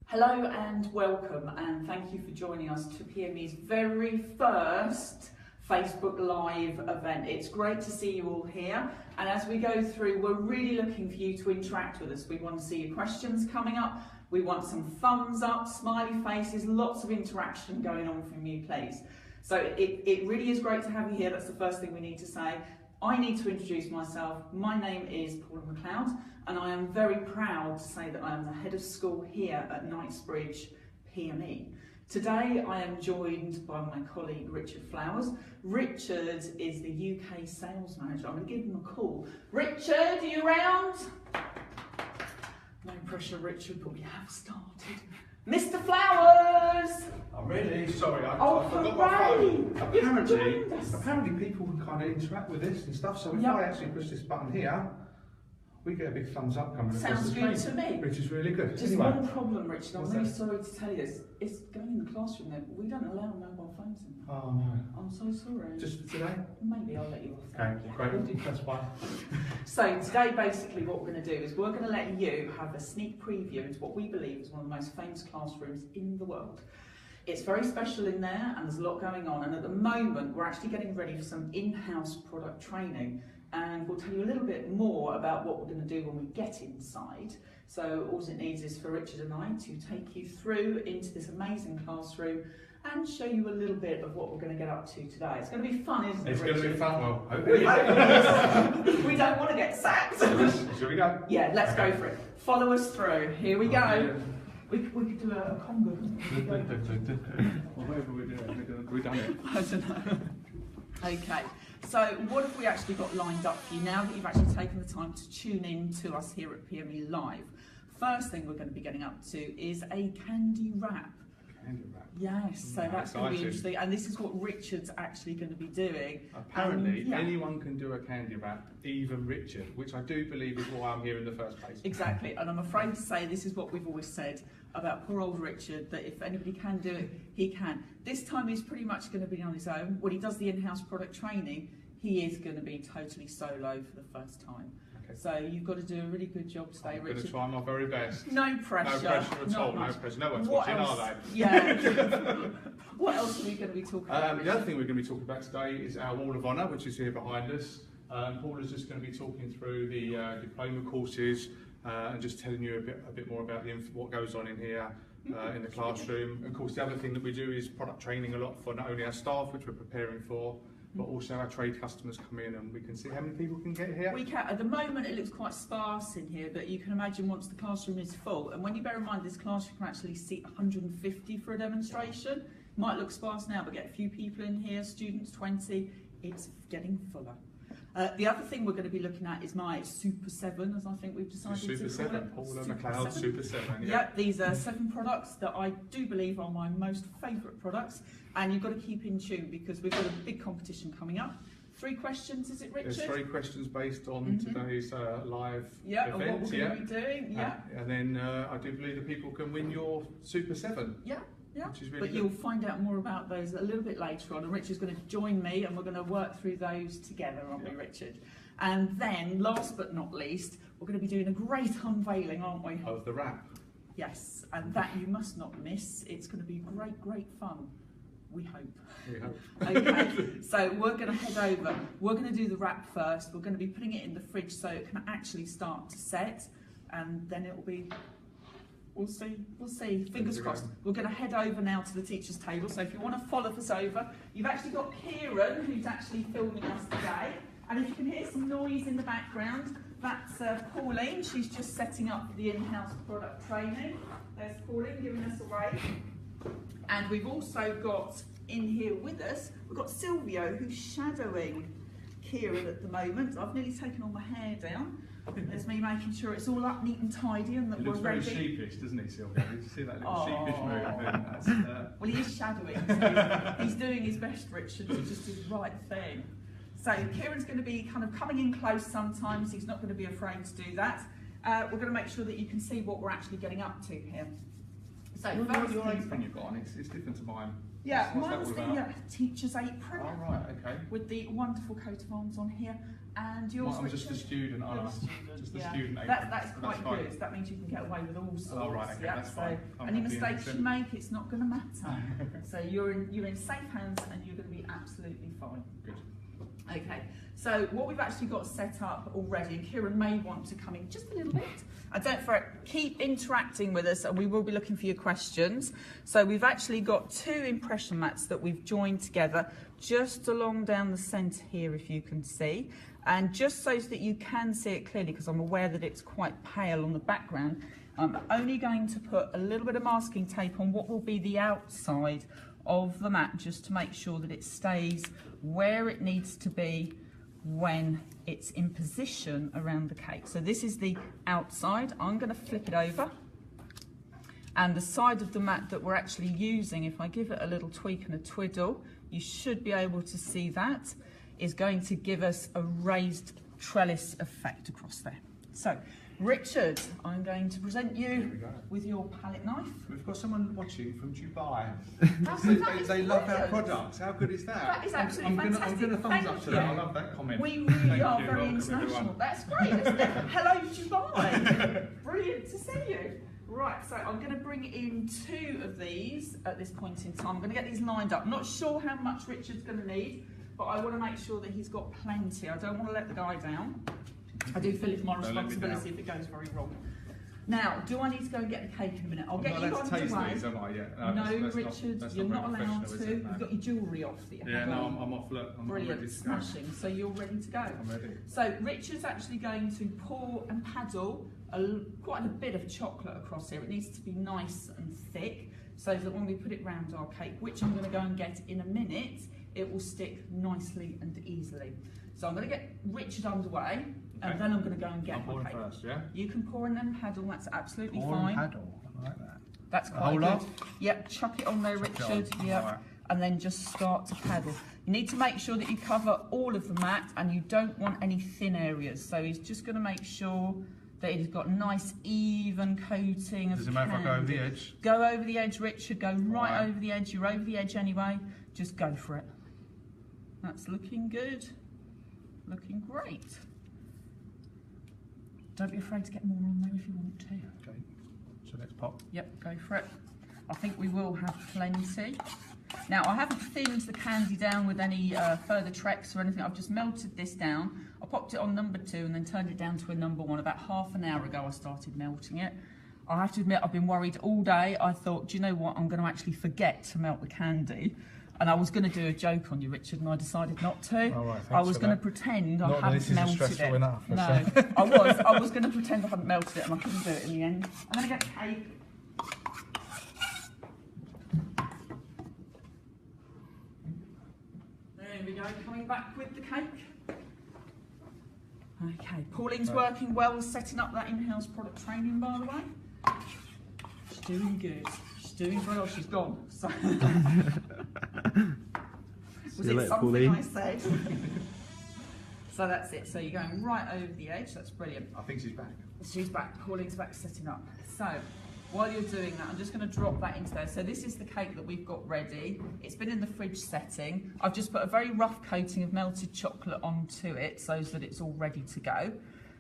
Hello and welcome, and thank you for joining us to PME's very first Facebook Live event. It's great to see you all here, and as we go through, we're really looking for you to interact with us. We want to see your questions coming up, we want some thumbs up, smiley faces, lots of interaction going on from you, please. So it really is great to have you here. That's the first thing we need to say. I need to introduce myself. My name is Paula McLeod, and I am very proud to say that I am the head of school here at Knightsbridge PME. Today I am joined by my colleague Richard Flowers. Richard is the UK sales manager. I'm going to give him a call. Richard, are you around? No pressure, Richard, but we have started. Mr. Flowers! I'm ready. Sorry, I Oh, forgot my phone. hooray! Apparently people can kind of interact with this and stuff, so if I actually push this button here, we get a big thumbs up coming across the screen. Sounds good to me. Which is really good. Just anyway, one problem, Richard, I'm really sorry to tell you this. It's going in the classroom there, but we don't allow mobile phones in there. Oh no. I'm so sorry. Just for today? Maybe I'll let you off. Okay, Yeah, great. we'll do that. That's fine. So today basically what we're going to do is we're going to let you have a sneak preview into what we believe is one of the most famous classrooms in the world. It's very special in there and there's a lot going on, and at the moment we're actually getting ready for some in-house product training, and we'll tell you a little bit more about what we're going to do when we get inside. So all it needs is for Richard and I to take you through into this amazing classroom and show you a little bit of what we're going to get up to today. It's going to be fun, isn't it, It's Richard? going to be fun, well, hopefully. We don't want to get sacked. Shall we go? Yeah, let's go for it. Follow us through. Here we go. We could do a conga. Whatever we're doing, we've done it. I don't know. Okay, so what have we actually got lined up for you now that you've actually taken the time to tune in to us here at PME Live? First thing we're going to be getting up to is a candy wrap. Candy wrap. Yes, so that's going to be interesting, and this is what Richard's actually going to be doing. Apparently, anyone can do a candy wrap, even Richard, which I do believe is why I'm here in the first place. Exactly, and I'm afraid to say this is what we've always said about poor old Richard, that if anybody can do it, he can. This time he's pretty much going to be on his own. When he does the in-house product training, he is going to be totally solo for the first time. Okay. So you've got to do a really good job today, Richard. I'm going to try my very best. No pressure. No pressure at all, no pressure. No one's watching, are they? Yeah. What else are we going to be talking about? The other thing we're going to be talking about today is our Wall of Honour, which is here behind us. Paula's just going to be talking through the diploma courses and just telling you a bit more about what goes on in here in the classroom. Of course, the other thing that we do is product training a lot for not only our staff, which we're preparing for, but also our trade customers come in, and we can see how many people can get here. We can. At the moment it looks quite sparse in here, but you can imagine once the classroom is full, and when you bear in mind this classroom can actually seat 150 for a demonstration, might look sparse now, but get a few people in here, students 20, it's getting fuller. The other thing we're going to be looking at is my Super 7, as I think we've decided to call it. Super 7, Paula McLeod Super 7. Yeah. Yep, these are 7 products that I do believe are my most favourite products, and you've got to keep in tune because we've got a big competition coming up. 3 questions, is it, Richard? There's 3 questions based on today's live event. And what we're going to be doing. And then I do believe that people can win your Super 7. Yeah. Which is really but you'll find out more about those a little bit later on, and Richard's going to join me and we're going to work through those together, aren't we, Richard? And then, last but not least, we're going to be doing a great unveiling, aren't we? Of the wrap. Yes, and that you must not miss. It's going to be great fun. We hope. We hope. Okay, so we're going to head over. We're going to do the wrap first. We're going to be putting it in the fridge so it can actually start to set, and then it'll be... We'll see, fingers crossed. We're going to head over now to the teacher's table, so if you want to follow us over, you've actually got Kieran, who's actually filming us today, and if you can hear some noise in the background, that's Pauline. She's just setting up the in-house product training. There's Pauline giving us a wave. And we've also got in here with us, we've got Silvio, who's shadowing Kieran at the moment. I've nearly taken all my hair down. There's me making sure it's all up neat and tidy and that we're ready. He looks very sheepish, doesn't he, Sylvia? Did you see that little sheepish move? Well, he is shadowing. So he's doing his best, Richard, to just do the right thing. So Kieran's going to be kind of coming in close sometimes. He's not going to be afraid to do that. We're going to make sure that you can see what we're actually getting up to here. So your apron you've got on, it's different to mine. Yeah, What's that mine's all the about? teacher's apron. Oh, right, okay. With the wonderful coat of arms on here. And yours, Well, I'm just a student, aren't I? Just a student apron. That's quite fine. good. That means you can get away with all sorts. Oh, right, okay, yeah? that's So fine. I'm any happy and mistakes you innocent. make, it's not going to matter. So you're in safe hands and you're going to be absolutely fine. Good. Okay, so what we've actually got set up already, and Kieran may want to come in just a little bit. And don't forget, keep interacting with us and we will be looking for your questions. So we've actually got 2 impression mats that we've joined together just along down the centre here, if you can see. And just so that you can see it clearly, because I'm aware that it's quite pale on the background, I'm only going to put a little bit of masking tape on what will be the outside of the mat, just to make sure that it stays where it needs to be when it's in position around the cake. So this is the outside. I'm going to flip it over, and the side of the mat that we're actually using, if I give it a little tweak and a twiddle, you should be able to see that is going to give us a raised trellis effect across there. So Richard, I'm going to present you with your palette knife. We've got someone watching from Dubai. They love our products. How good is that? That is absolutely fantastic. I'm going to thumbs up to that. I love that comment. We really are very Welcome, international. everyone. That's great, isn't it? Hello, Dubai. Brilliant to see you. Right, so I'm going to bring in 2 of these at this point in time. I'm going to get these lined up. I'm not sure how much Richard's going to need, but I want to make sure that he's got plenty. I don't want to let the guy down. I do feel it's my responsibility if it goes very wrong. Now, do I need to go and get the cake in a minute? I'll get you I'm not allowed to taste underway. these, am I? Yeah. No, Richard, you're not allowed to. No. You've got your jewellery off that you Yeah, have no, on. I'm off. Look, I'm Brilliant, ready to go. smashing. So you're ready to go. I'm ready. So Richard's actually going to pour and paddle quite a bit of chocolate across here. It needs to be nice and thick, so that when we put it round our cake, which I'm going to go and get in a minute, it will stick nicely and easily. So I'm going to get Richard underway, and then I'm going to go and get my cake. First, yeah? You can pour and then paddle, that's absolutely Pour fine. and paddle, I like that. That's quite whole good. lot? Yep, chuck it on there, Richard. Yep. Right. And then just start to paddle. You need to make sure that you cover all of the mat and you don't want any thin areas. So he's just going to make sure that he's got a nice even coating of Does it matter if I go over the edge? Go over the edge, Richard. Go right over the edge. You're over the edge anyway. Just go for it. That's looking good. Looking great. Don't be afraid to get more on there if you want to. Okay, so let's pop. Yep, go for it. I think we will have plenty. Now, I haven't thinned the candy down with any further tricks or anything. I've just melted this down. I popped it on number 2 and then turned it down to a number 1. About half an hour ago, I started melting it. I have to admit, I've been worried all day. I thought, do you know what? I'm going to actually forget to melt the candy. And I was going to do a joke on you, Richard, and I decided not to. All right, I was going to pretend I hadn't melted it. Enough, no, I was going to pretend I hadn't melted it, and I couldn't do it in the end. I'm going to get cake. There we go, coming back with the cake. Okay, Pauline's working well, setting up that in-house product training, by the way. She's doing good. She's doing very well. She's gone. So was it something Pauline? I said? So that's it. So you're going right over the edge. That's brilliant. I think she's back. She's back. Pauline's back setting up. So while you're doing that, I'm just going to drop that into there. So this is the cake that we've got ready. It's been in the fridge setting. I've just put a very rough coating of melted chocolate onto it so that it's all ready to go.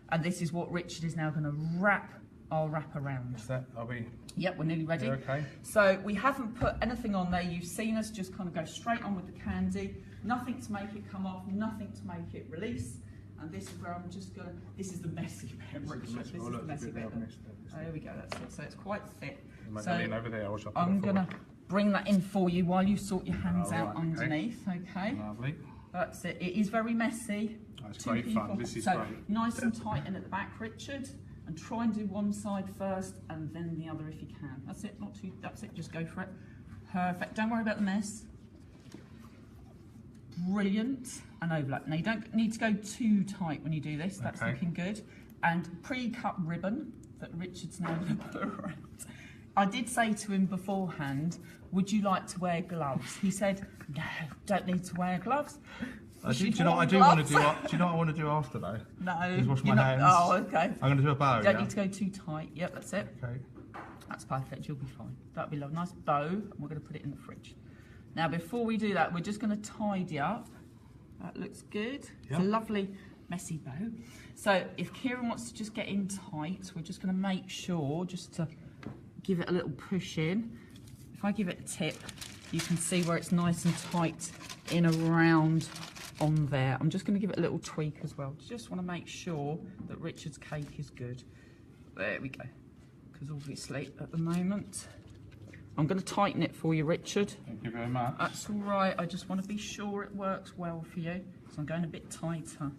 And this is what Richard is now going to wrap our wrap around. Is that, are we? Yep, we're nearly ready. You're okay. So we haven't put anything on there. You've seen us just kind of go straight on with the candy. Nothing to make it come off, nothing to make it release. And this is where I'm just going to, this is the messy bit, Richard. This is the messy bit. Oh, there we go, that's it. So it's quite thick. So over there, I'm going to bring that in for you while you sort your hands out underneath, okay? Lovely. That's it. It is very messy. That's great fun. This is great. Nice and tight in at the back, Richard. And try and do one side first and then the other if you can. That's it, not too, that's it, just go for it. Perfect, don't worry about the mess. Brilliant, and overlap. Now you don't need to go too tight when you do this, that's looking good. And pre-cut ribbon that Richard's now going to put around. I did say to him beforehand, would you like to wear gloves? He said, no, don't need to wear gloves. Do you know what I want to do after though? No. Is wash my hands. Oh, okay. I'm going to do a bow. You don't need to go too tight. Yep, that's it. Okay. That's perfect. You'll be fine. That'll be lovely. Nice bow. And we're going to put it in the fridge. Now before we do that, we're just going to tidy up. That looks good. Yep. It's a lovely messy bow. So if Kieran wants to just get in tight, we're just going to make sure just to give it a little push in. If I give it a tip, you can see where it's nice and tight in around on there. I'm just going to give it a little tweak as well. Just want to make sure that Richard's cake is good. There we go. Because obviously at the moment, I'm going to tighten it for you, Richard. Thank you very much. That's all right. I just want to be sure it works well for you. So I'm going a bit tighter.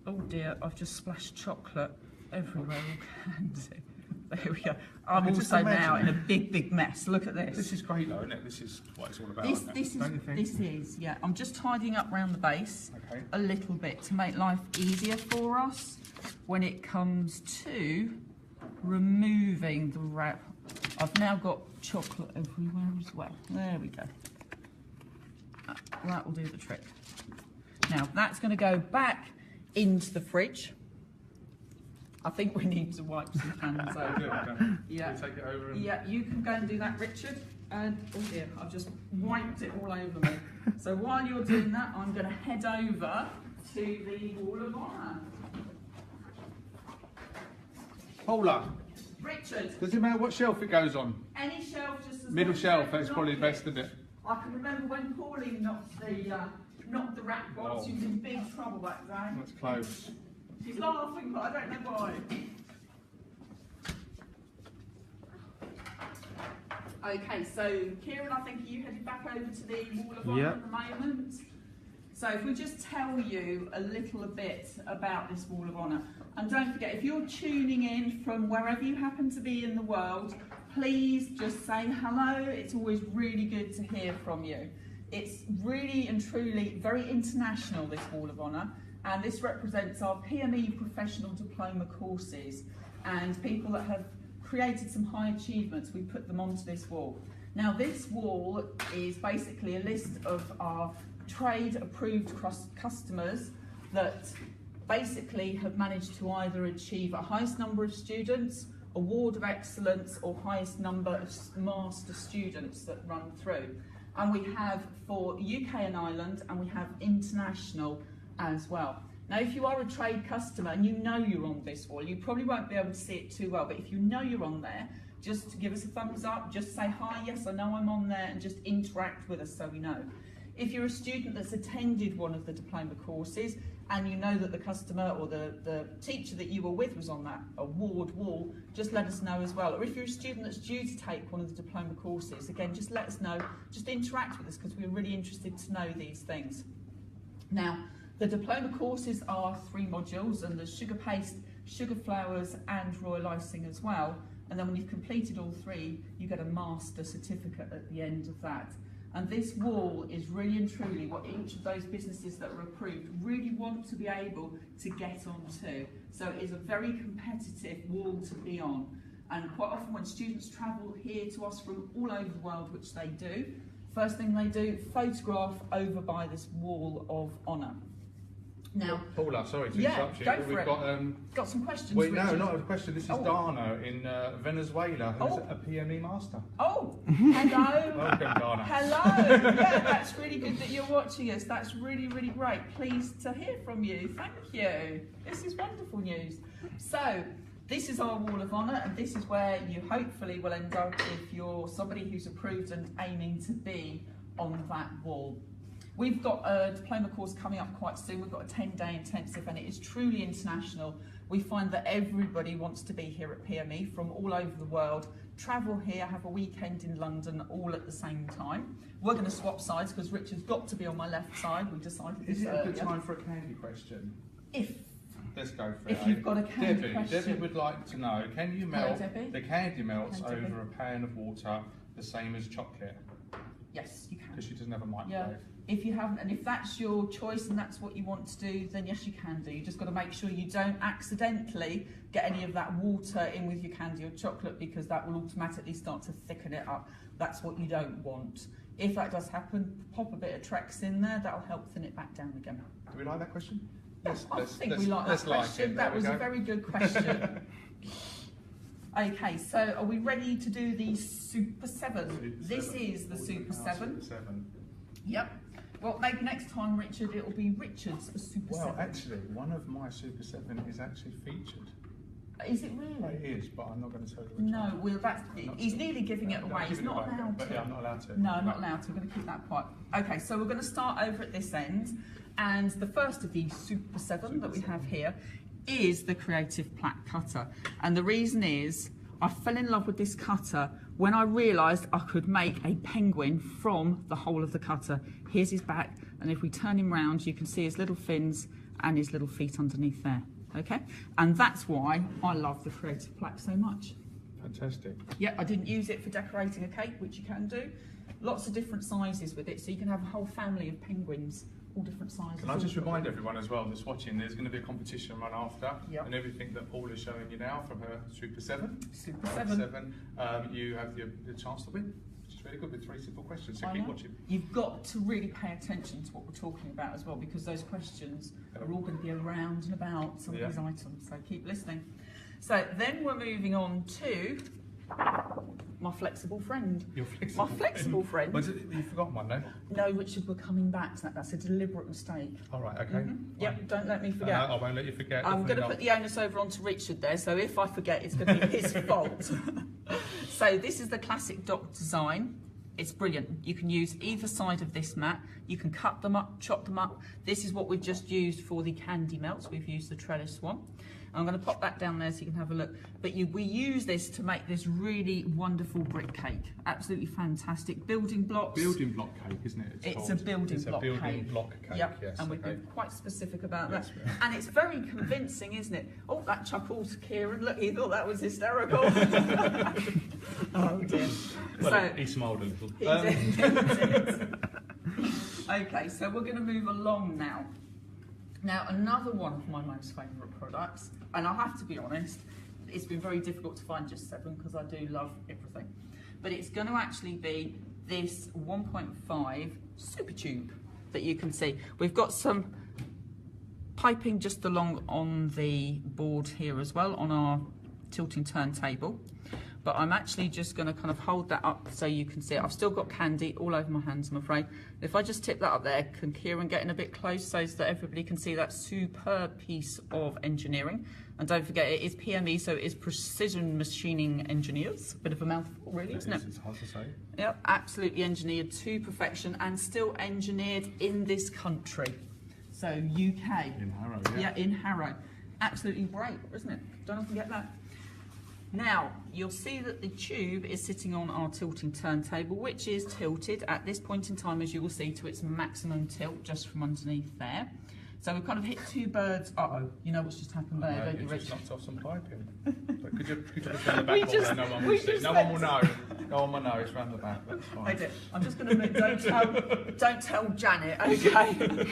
Oh dear, I've just splashed chocolate everywhere all candy. There we go. I'm also now in a big mess. Look at this. This is great though, isn't it? This is what it's all about. This is, yeah. I'm just tidying up around the base a little bit to make life easier for us when it comes to removing the wrap. I've now got chocolate everywhere as well. There we go. That will do the trick. Now that's going to go back into the fridge. I think we need to wipe some hands over. Yeah. Can we take it over? And... Yeah, you can go and do that, Richard. And oh dear, I've just wiped it all over me. So while you're doing that, I'm going to head over to the Wall of Honour. Paula. Richard. Does it matter what shelf it goes on? Any shelf, just as middle long as shelf. they're That's probably not best, lit. isn't it? I can remember when Pauline knocked the rack box. Oh. She was in big trouble that day. That's close. She's laughing, but I don't know why. Okay, so Kieran, I think you headed back over to the Wall of Honour at the moment. So if we just tell you a little bit about this Wall of Honour, and don't forget, if you're tuning in from wherever you happen to be in the world, please just say hello. It's always really good to hear from you. It's really and truly very international, this Wall of Honour, and this represents our PME professional diploma courses and people that have created some high achievements. We put them onto this wall. Now this wall is basically a list of our trade approved customers that basically have managed to either achieve a highest number of students, award of excellence, or highest number of master students that run through. And we have for UK and Ireland, and we have international as well. Now, if you are a trade customer and you know you're on this wall, you probably won't be able to see it too well, but if you know you're on there, just give us a thumbs up, just say hi, yes, I know I'm on there, and just interact with us so we know. If you're a student that's attended one of the diploma courses and you know that the customer or the teacher that you were with was on that award wall, just let us know as well. Or if you're a student that's due to take one of the diploma courses, again, just let us know, just interact with us because we're really interested to know these things. Now, the diploma courses are 3 modules, and there's sugar paste, sugar flowers and royal icing as well. And then when you've completed all 3, you get a master certificate at the end of that. And this wall is really and truly what each of those businesses that are approved really want to be able to get onto. So it is a very competitive wall to be on. And quite often when students travel here to us from all over the world, which they do, first thing they do, photograph over by this Wall of Honour. Now, Paula, sorry to interrupt you. Go for We've it. Got some questions. Wait, Richard? no, not a question. This is Dana in Venezuela, who's a PME master. Oh, hello. Welcome, Dana. Hello. Yeah, that's really good that you're watching us. That's really, really great. Pleased to hear from you. Thank you. This is wonderful news. So, this is our Wall of Honour, and this is where you hopefully will end up if you're somebody who's approved and aiming to be on that wall. We've got a diploma course coming up quite soon. We've got a 10-day intensive, and it is truly international. We find that everybody wants to be here at PME from all over the world, travel here, have a weekend in London, all at the same time. We're going to swap sides because Richard's got to be on my left side. We decided this earlier. Is it a good time for a candy question? Let's go for it. If you've got a candy question. Debbie would like to know, can you melt, the candy melts over a pan of water the same as chocolate? Yes, you can. Because she doesn't have a microwave. Yeah. If you haven't, and if that's your choice and that's what you want to do, then yes, you can do. You just got to make sure you don't accidentally get any of that water in with your candy or chocolate, because that will automatically start to thicken it up. That's what you don't want. If that does happen, pop a bit of Trex in there. That'll help thin it back down again. Do we like that question? I think we like that question. That was a very good question. Okay, so are we ready to do the Super 7? This is the Super 7. Yep. Well, maybe next time, Richard, it'll be Richard's Super 7. Well, actually, one of my Super 7 is actually featured. Is it really? It is, but I'm not going to tell you which No, one. well, he's nearly giving it away. He's not allowed to. Yeah, I'm not allowed to. No, I'm not allowed to. I'm going to keep that quiet. Okay, so we're going to start over at this end. And the first of the Super 7 that we have here is the Creative Plaque Cutter. And the reason is, I fell in love with this cutter when I realised I could make a penguin from the whole of the cutter. Here's his back, and if we turn him round, you can see his little fins and his little feet underneath there. Okay, and that's why I love the Creative Plaque so much. Fantastic. Yeah, I didn't use it for decorating a cake, which you can do. Lots of different sizes with it, so you can have a whole family of penguins, all different sizes. Can I just remind everyone as well that's watching, there's going to be a competition run after, yep. and everything that Paul is showing you now from her Super 7. Super 7. You have the chance to win, which is really good with 3 simple questions, so keep watching. You've got to really pay attention to what we're talking about as well, because those questions are all going to be around and about some of these items, so keep listening. So then we're moving on to my flexible friend. Your flexible My flexible friend. You've forgotten one, no? No, Richard, we're coming back to that. That's a deliberate mistake. All right, okay. Yep, don't let me forget. I won't let you forget. I'm going to put the onus over onto Richard there, so if I forget, it's going to be his fault. So this is the classic dot design. It's brilliant. You can use either side of this mat. You can cut them up, chop them up. This is what we've just used for the candy melts. We've used the trellis one. I'm going to pop that down there so you can have a look. But we use this to make this really wonderful brick cake. Absolutely fantastic. Building blocks. Building block cake, isn't it? It's a building block cake. It's a building block cake, yep. Yes. And we've been quite specific about that. And it's very convincing, isn't it? Oh, that chuckles, Kieran. Look, he thought that was hysterical. Oh, dear. Well, so, he smiled a little. He did. Okay, so we're going to move along now. Now, another one of my most favourite products, and I have to be honest, it's been very difficult to find just 7 because I do love everything. But it's going to actually be this 1.5 Super Tube that you can see. We've got some piping just along on the board here as well, on our tilting turntable. But I'm actually just going to kind of hold that up so you can see it. I've still got candy all over my hands, I'm afraid. If I just tip that up there, can Kieran get in a bit close so that everybody can see that superb piece of engineering? And don't forget, it is PME, so it is Precision Machining Engineers. A bit of a mouthful, really, isn't it? It's hard to say. Yep, absolutely engineered to perfection and still engineered in this country. So UK. In Harrow, yeah. Yeah, in Harrow. Absolutely great, isn't it? Don't forget that. Now, you'll see that the tube is sitting on our tilting turntable, which is tilted at this point in time, as you will see, to its maximum tilt just from underneath there. So we've kind of hit 2 birds. Uh-oh, you know what's just happened there, don't you, Rich? Just knocked off some piping. But could you put it down the back wall so no one will see? No one will know. No one will know, it's round the back, that's fine. I did. I'm just going to don't tell Janet, okay?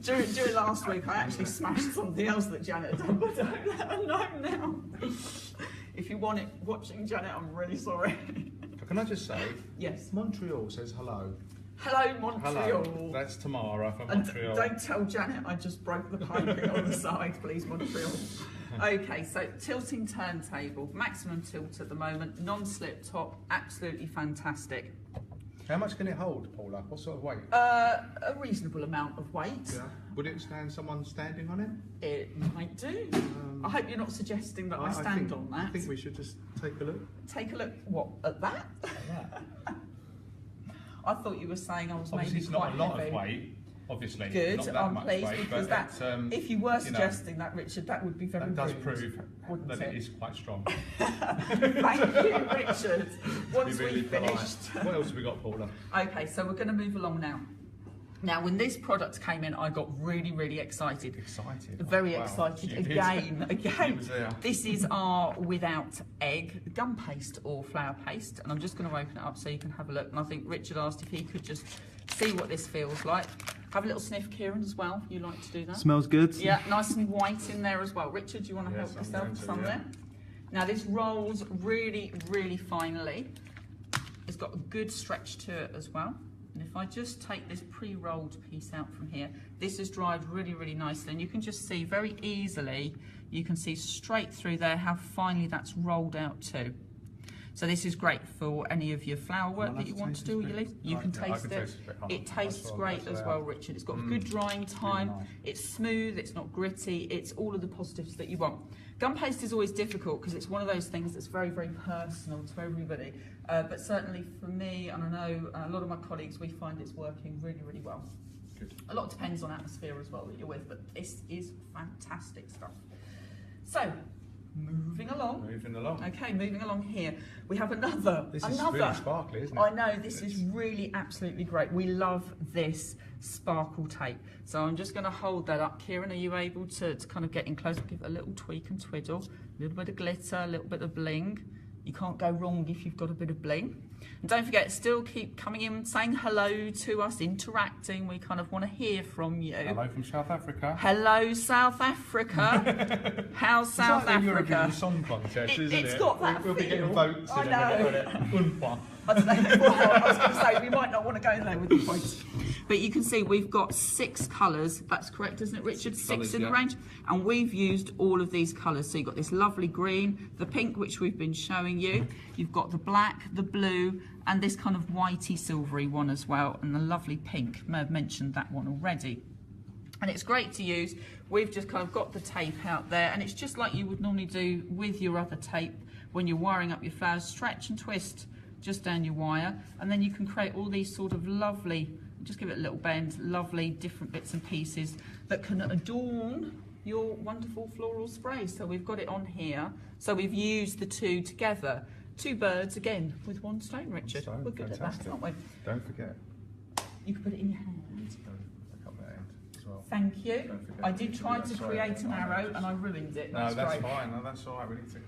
during last week, I actually smashed something else that Janet had done, but don't let her know now. If you want it watching Janet, I'm really sorry. Can I just say? Yes. Montreal says hello. Hello, Montreal. Hello. That's Tamara from And Montreal. don't tell Janet I just broke the piping on the side, please, Montreal. Okay, so tilting turntable, maximum tilt at the moment, non-slip top, absolutely fantastic. How much can it hold, Paula? What sort of weight? A reasonable amount of weight. Yeah. Would it stand someone standing on it? It might do. I hope you're not suggesting that I stand on that. I think we should just take a look. Take a look, what, at that? I thought you were saying I was obviously maybe quite heavy. It's not a lot of weight, obviously. Good, not that I'm much pleased weight, because that's, if you were suggesting that, Richard, that would be very That does rude, prove that it is quite strong. Thank you, Richard. Once really we've finished. What else have we got, Paula? Okay, so we're going to move along now. Now, when this product came in, I got really, really excited. Very excited. Again. This is our without egg gum paste or flour paste. And I'm just going to open it up so you can have a look. And I think Richard asked if he could just see what this feels like. Have a little sniff, Kieran, as well. You like to do that? Smells good. Yeah, nice and white in there as well. Richard, do you want to help yourself with some there? Now, this rolls really, really finely. It's got a good stretch to it as well. And if I just take this pre-rolled piece out from here, this is dried really, really nicely. And you can just see very easily, you can see straight through there how finely that's rolled out too. So this is great for any of your flower work that you want to do with your leaves. You can taste it. It tastes great as well, Richard. It's got good drying time. Really nice. It's smooth. It's not gritty. It's all of the positives that you want. Gum paste is always difficult because it's one of those things that's very, very personal to everybody. But certainly for me, and I know a lot of my colleagues, we find it's working really, really well. Good. A lot depends on atmosphere as well that you're with, but this is fantastic stuff. So, moving along. Moving along. Okay, moving along here. We have another. This is really sparkly, isn't it? I know, this is really absolutely great. We love this sparkle tape. So I'm just going to hold that up. Kieran, are you able to kind of get in close? Give it a little tweak and twiddle. A little bit of glitter, a little bit of bling. You can't go wrong if you've got a bit of bling. And don't forget, still keep coming in, saying hello to us, interacting. We kind of want to hear from you. Hello from South Africa. Hello, South Africa. How's South Africa? It's like the Eurovision Song Contest, isn't it? It's got that We'll be getting feel. votes in I know. it. I don't know. Well, I was going to say, we might not want to go there with the points. But you can see we've got 6 colours. That's correct, isn't it, Richard? 6 colours, in the yeah. range. And we've used all of these colours. So you've got this lovely green, the pink, which we've been showing you. You've got the black, the blue, and this kind of whitey silvery one as well. And the lovely pink. May have mentioned that one already. And it's great to use. We've just kind of got the tape out there. And it's just like you would normally do with your other tape when you're wiring up your flowers. Stretch and twist just down your wire, and then you can create all these sort of lovely, just give it a little bend, lovely different bits and pieces that can adorn your wonderful floral spray. So we've got it on here. So we've used the two together. 2 birds, again, with 1 stone, Richard. We're good Fantastic. at that, aren't we? Don't forget. You can put it in your hand. Well. Thank you. I did try to create an arrow and I ruined it. No, that's great. fine. No, that's all right. We need to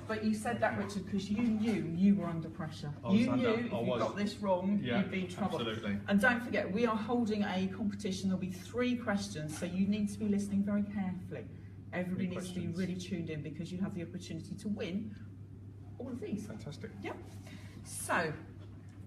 But you said that, Richard, because you knew you were under pressure. You knew if you got this wrong, you'd be in trouble. Absolutely. And don't forget, we are holding a competition. There'll be 3 questions, so you need to be listening very carefully. Everybody needs to be really tuned in because you have the opportunity to win all of these. Fantastic. Yep. So,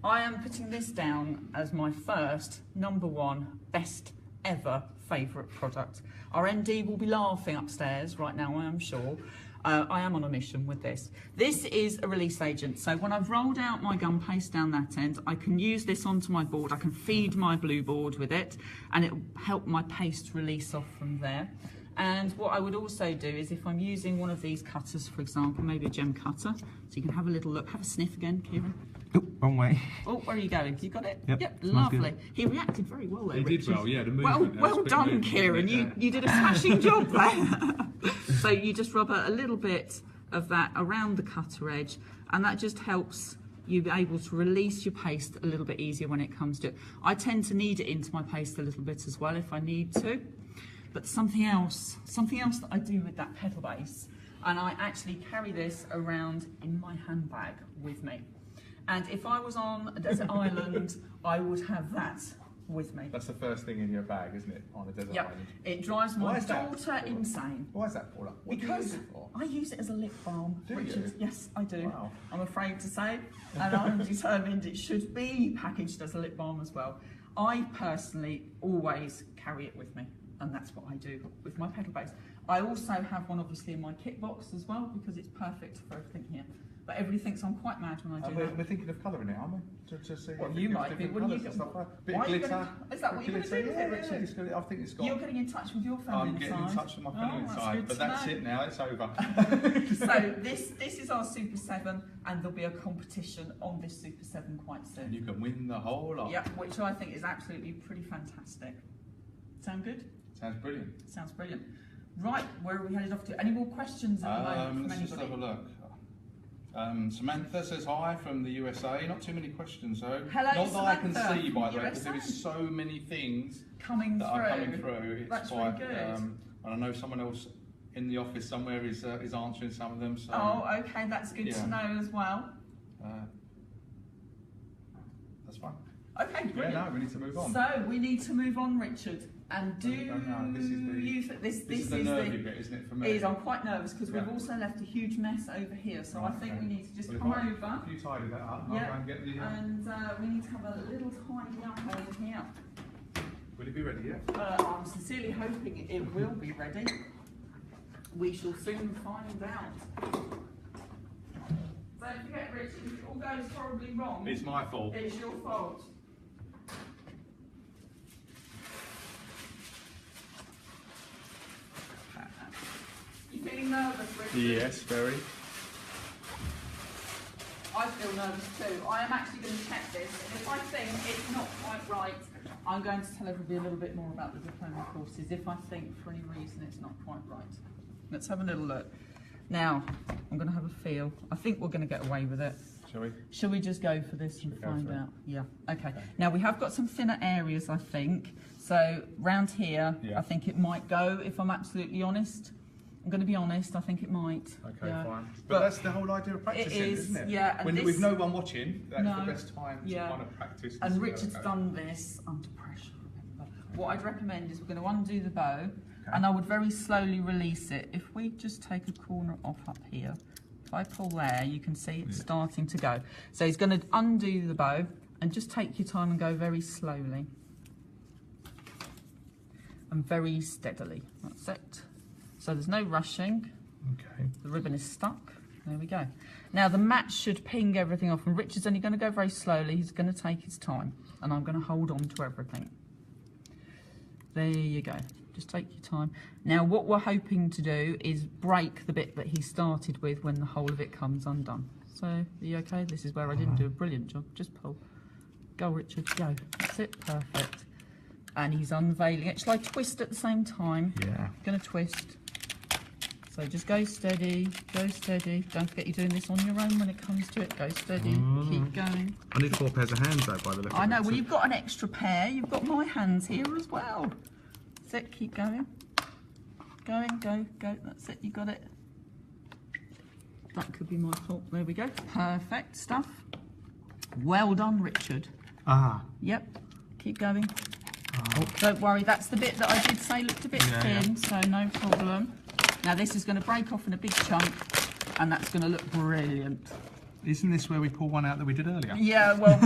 I am putting this down as my first, #1, best ever favourite product. Our MD will be laughing upstairs right now, I am sure. I am on a mission with this. This is a release agent. So when I've rolled out my gum paste down that end, I can use this onto my board. I can feed my blue board with it, and it will help my paste release off from there. And what I would also do is if I'm using one of these cutters, for example, maybe a gem cutter, so you can have a little look, have a sniff again, Kieran. Oh, wrong way. Oh, where are you going? You got it? Yep, lovely. good. He reacted very well there, He Richard. did well, yeah, the movement. Well done, Kieran. You did a smashing job there. So you just rub a little bit of that around the cutter edge, and that just helps you be able to release your paste a little bit easier when it comes to it. I tend to knead it into my paste a little bit as well if I need to. But something else that I do with that petal base, and I actually carry this around in my handbag with me. And if I was on a desert island, I would have that with me. That's the first thing in your bag, isn't it, on a desert island? It drives my daughter insane. Why is that, Paula? What Because do you use it for? I use it as a lip balm, Do Richard. you? Yes, I do. Wow. I'm afraid to say, and I'm determined it should be packaged as a lip balm as well. I personally always carry it with me, and that's what I do with my petal base. I also have one obviously in my kit box as well because it's perfect for everything here. But everybody thinks I'm quite mad when I do that. We're thinking of colouring it, aren't we? To see Well, you might be, wouldn't you? Bit of Why glitter. Is that what you're going to do with it, Richard? I think it's got... You're getting in touch with your feminine I'm getting in touch with my feminine side, but that's it now, it's over. So this is our Super 7, and there'll be a competition on this Super 7 quite soon. And you can win the whole lot. Yeah, which I think is absolutely pretty fantastic. Sound good? Sounds brilliant. Sounds brilliant. Right, where are we headed off to? Any more questions at the moment from Let's anybody? just have a look. Samantha says hi from the USA. Not too many questions though. Hello, Not that I can Samantha see, by from the way, because there USA. is so many things coming that through. are coming through. It's That's quite, really good. and I know someone else in the office somewhere is answering some of them. So, Oh, okay, that's good to know as well. that's fine. Okay, brilliant. Yeah, no, we need to move on. So we need to move on, Richard. And do this is the, you think this is the nervy bit, isn't it, for me? It is. I'm quite nervous because we've also left a huge mess over here. So I think we need to just come over. If you tidy that up, yeah, I'll go and get the... and we need to have a little tidy up over here. Will it be ready yet? I'm sincerely hoping it will be ready. We shall soon find out. Don't forget, Richard, if it all goes horribly wrong, it's my fault. It's your fault. You feeling nervous, Richard? Yes, very. I feel nervous too. I am actually going to check this, and if I think it's not quite right, I'm going to tell everybody a little bit more about the diploma courses if I think for any reason it's not quite right. Let's have a little look. Now, I'm going to have a feel. I think we're going to get away with it. Shall we? Shall we just go for this and find out? Yeah, okay. Now, we have got some thinner areas, I think. So, round here, I think it might go, if I'm absolutely honest. I'm going to be honest, I think it might. Okay, fine. But that's the whole idea of practicing, isn't it? Yeah. And when, with no one watching, that's the best time to kind of practice. And Richard's done this under pressure, remember. What I'd recommend is we're going to undo the bow, and I would very slowly release it. If we just take a corner off up here, if I pull there, you can see it's starting to go. So he's going to undo the bow, and just take your time and go very slowly. And very steadily, that's it. So there's no rushing. Okay. The ribbon is stuck. There we go. Now the mat should ping everything off, and Richard's only going to go very slowly. He's going to take his time, and I'm going to hold on to everything. There you go. Just take your time. Now what we're hoping to do is break the bit that he started with when the whole of it comes undone. So are you okay? This is where I didn't do a brilliant job. Just pull. Go, Richard, go. That's it. Perfect. And he's unveiling it. Shall I twist at the same time? Yeah. Going to twist. So just go steady, go steady. Don't forget you're doing this on your own when it comes to it. Go steady, keep going. I need 4 pairs of hands though, by the look of it. I know, well you've got an extra pair. You've got my hands here as well. That's it, keep going. Going, go, go. That's it, you got it. That could be my fault. There we go. Perfect stuff. Well done, Richard. Yep, keep going. Oh, don't worry, that's the bit that I did say looked a bit thin, so no problem. Now this is going to break off in a big chunk, and that's going to look brilliant. Isn't this where we pull one out that we did earlier? Yeah, well,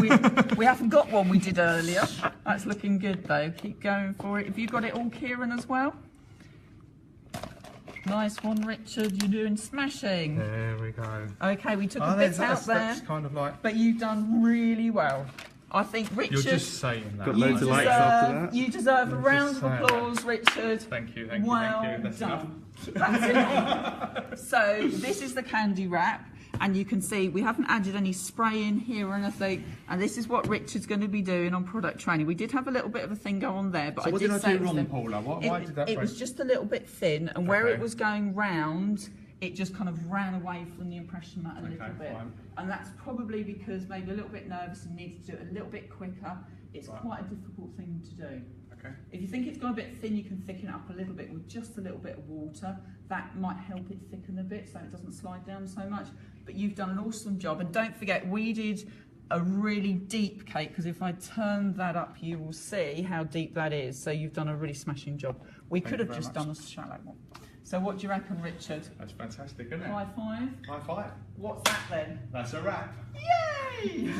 we haven't got one we did earlier. That's looking good though. Keep going for it. Have you got it all, Kieran, as well? Nice one, Richard. You're doing smashing. There we go. Okay, we took a bit out there, that's kind of like... but you've done really well. I think Richard... You're just saying that. Got loads of likes after that. You deserve a round of applause, Richard. Thank you, thank you, well thank you. That's done. That's it. So this is the candy wrap, and you can see we haven't added any spray in here or anything, and this is what Richard's going to be doing on product training. We did have a little bit of a thing go on there, but so I did say do wrong, Paula? Why did that break? It was just a little bit thin, and where it was going round, it just kind of ran away from the impression mat a little bit. Fine. And that's probably because maybe a little bit nervous and needed to do it a little bit quicker. It's quite a difficult thing to do. Okay. If you think it's gone a bit thin, you can thicken it up a little bit with just a little bit of water. That might help it thicken a bit so it doesn't slide down so much. But you've done an awesome job. And don't forget, we did a really deep cake, because if I turn that up, you will see how deep that is. So you've done a really smashing job. We could have just done a shallow one. So what do you reckon, Richard? That's fantastic, isn't it? High five. High five. What's that then? That's a wrap. Yay!